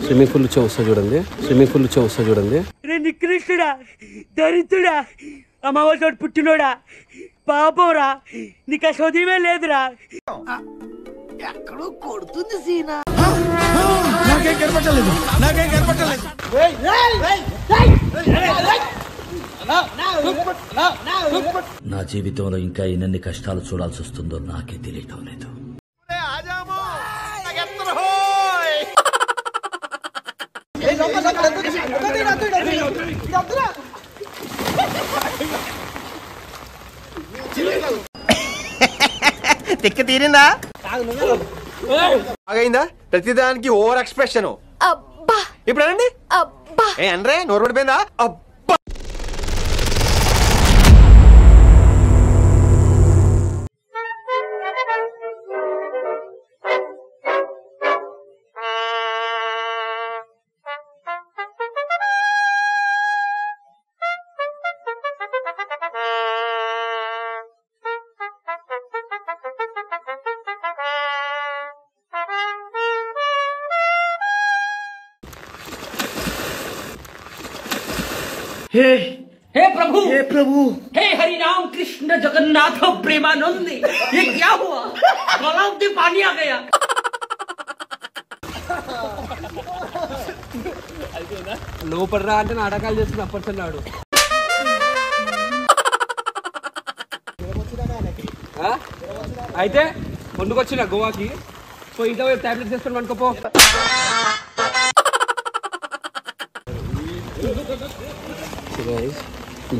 Swimming pool వచ్చి వస్తా చూడండి. స్విమ్మింగ్ పూల్ వచ్చి వస్తా చూడండి. రే నికృష్టుడా, దరిద్రుడా, అమ్మవారితో పుట్టినోడా, పాపంరా, నీకు ఆ చదివే లేదురా. ఎక్కడో కొడుతుంది సీనా. నాకేం కనపట్టలేదు. నా జీవితంలో ఇంకా ఎన్ని కష్టాలు చూడాల్సి వస్తుందో నాకే తెలియటం లేదు. తిక్క తీరిందా? బాగైందా? ప్రతిదానికి ఓవర్ ఎక్స్ప్రెషన్. ఇప్పుడు అనండి. ఏ అనరే, నోరు పడిపోయిందా? हे प्रभु, हे प्रभु, हे हरि राम कृष्ण जगन्नाथ प्रेमानंद, ये क्या हुआ? तालाब में पानी आ गया. లోపల రా అంటే నాటకాలు చేస్తున్న అప్పర్చున్నాడు. అయితే ముందుకొచ్చిన గోవాకి సో ఇంట్లో టాబ్లెట్స్ వేసుకొని అనుకోపో.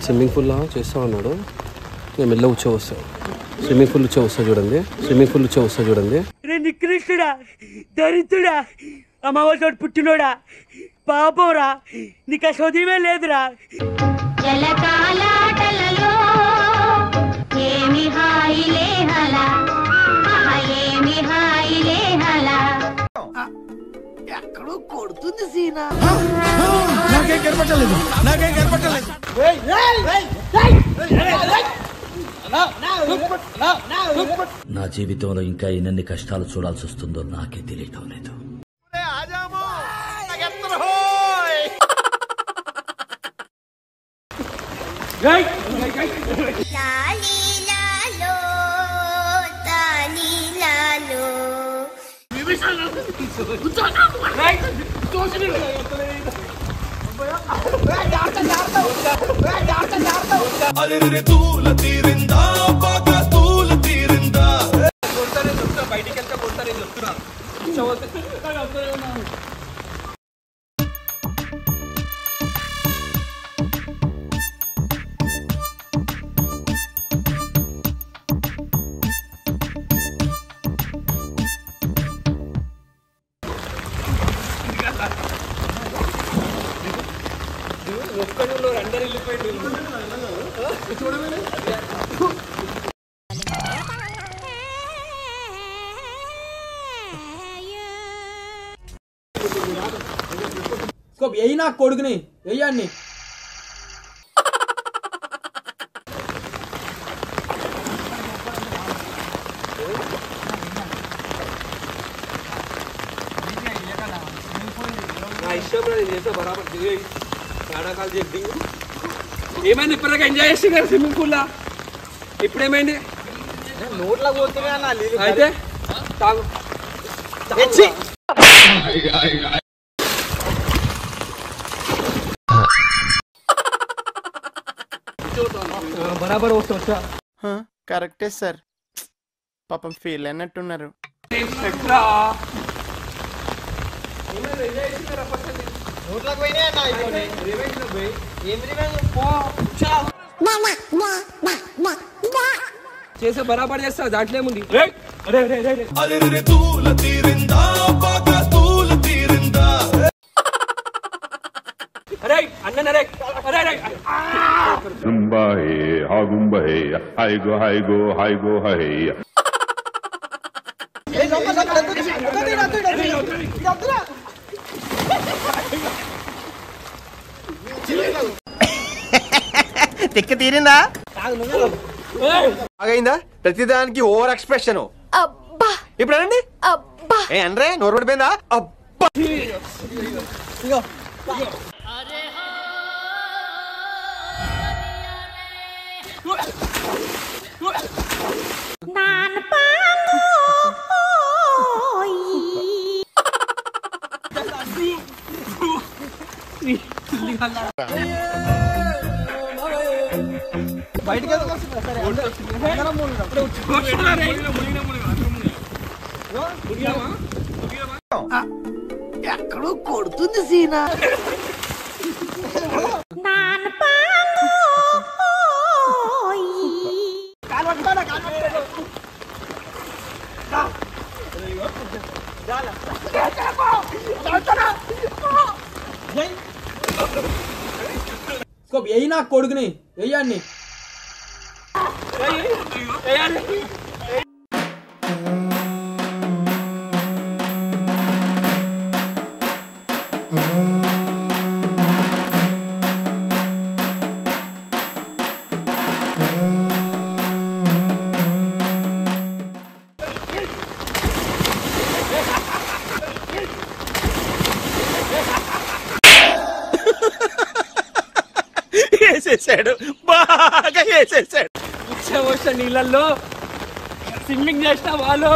స్విమ్మింగ్ పూల్లో చేస్తా ఉన్నాడు. నేను మెల్ల వచ్చి వస్తాను. స్విమ్మింగ్ పూల్ వచ్చి వస్తా చూడండి. స్విమ్మింగ్ పూల్ వచ్చి వస్తా చూడండి. రే నికృష్టుడా, దరిద్రుడా, అమ్మవారితో పుట్టినోడా, పాపంరా, నీకు ఆ చదివే లేదురా. ఎక్కడో కొడుతుంది సీనా. నాకేం కనపట్టలేదు. నా జీవితంలో ఇంకా ఎన్ని కష్టాలు చూడాల్సి వస్తుందో నాకే తెలియటం లేదు. బయటికి వెళ్తే కొడతాను చెప్తున్నా. ఒక్కడు అందరు వెళ్ళిపోయింది. నా కొడుకుని వెయ్యాన్ని నా ఇష్టం చేసా బరాబర్ నాటకాలు చెప్పి. ఏమైంది ఇప్పటిదాకా ఎంజాయ్ చేసి కదా స్విమ్మింగ్ పూల్లా? ఇప్పుడేమైంది? నోట్లా పోతున్నా అయితే తాగు. బరాబర్ వస్తా. కరెక్టే సార్, పాపం ఫీల్ అయినట్టున్నారు. చేసే బరాబర్ చేస్తా, దాంట్లో ఏముంది? తిక్క తీరిందా? బాగైందా? ప్రతిదానికి ఓవర్ ఎక్స్ప్రెషన్. ఇప్పుడు అనండి. ఏ అనరే, నోరు పడిపోయిందా? బయటకి ఎక్కడో కొడుతుంది సీనా. ఎయ్యి నా కొడుకుని వెయ్యాన్ని. వేసేసాడు, బాగా వేసేసాడు. వచ్చే నీళ్ళల్లో స్విమ్మింగ్ చేసిన వాళ్ళు.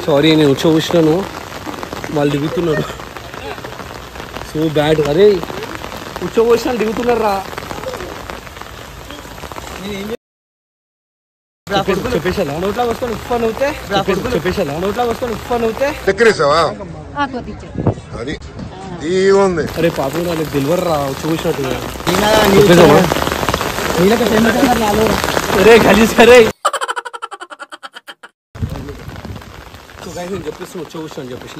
సారీ, నేను చూసినాను, వాళ్ళు దిగుతున్నారు. So bad. అరే కూర్చోబోసిన దిగుతున్నారు రా. చెప్పేసాలా నోట్లో వస్తాను ఉప్పని అవుతే చెప్పేసాలా నోట్లో వస్తాను ఉప్పని అవుతే చక్కెరేసావా అది ఉంది. అరే పాపం నాకు డెలివర్ రా చూసినట్టు. అరే గలీజ్. అరే నేను చెప్పేసి చూసాను చెప్పేసి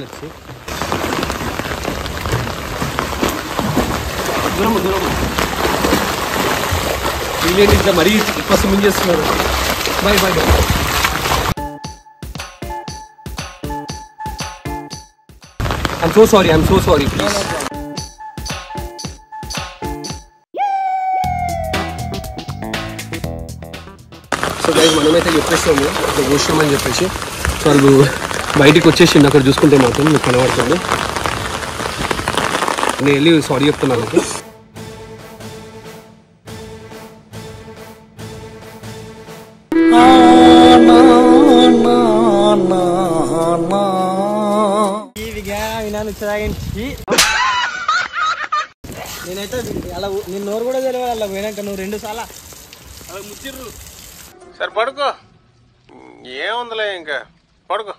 దూరం దూరం వీళ్ళేంటి ఇట్లా మరీ ఎక్కువ స్విమ్మింగ్ చేస్తున్నారు. Bye bye bye. I'm so sorry please. So guys మనమైతే చెప్పేస్తాము ఇట్లా కూర్చోమని చెప్పేసి. సో వాళ్ళు బయటికి వచ్చేసిండు, అక్కడ చూసుకుంటే మాత్రం మీకు కనబడుతుంది. నేను వెళ్ళి సారీ చెప్తున్నాను. నేనైతే అలా నేను నోరు కూడా తెలియదు. అలా పోయినాక నువ్వు 2 సార్లు సరే పడుకో, ఏముందిలే ఇంకా పడుకో.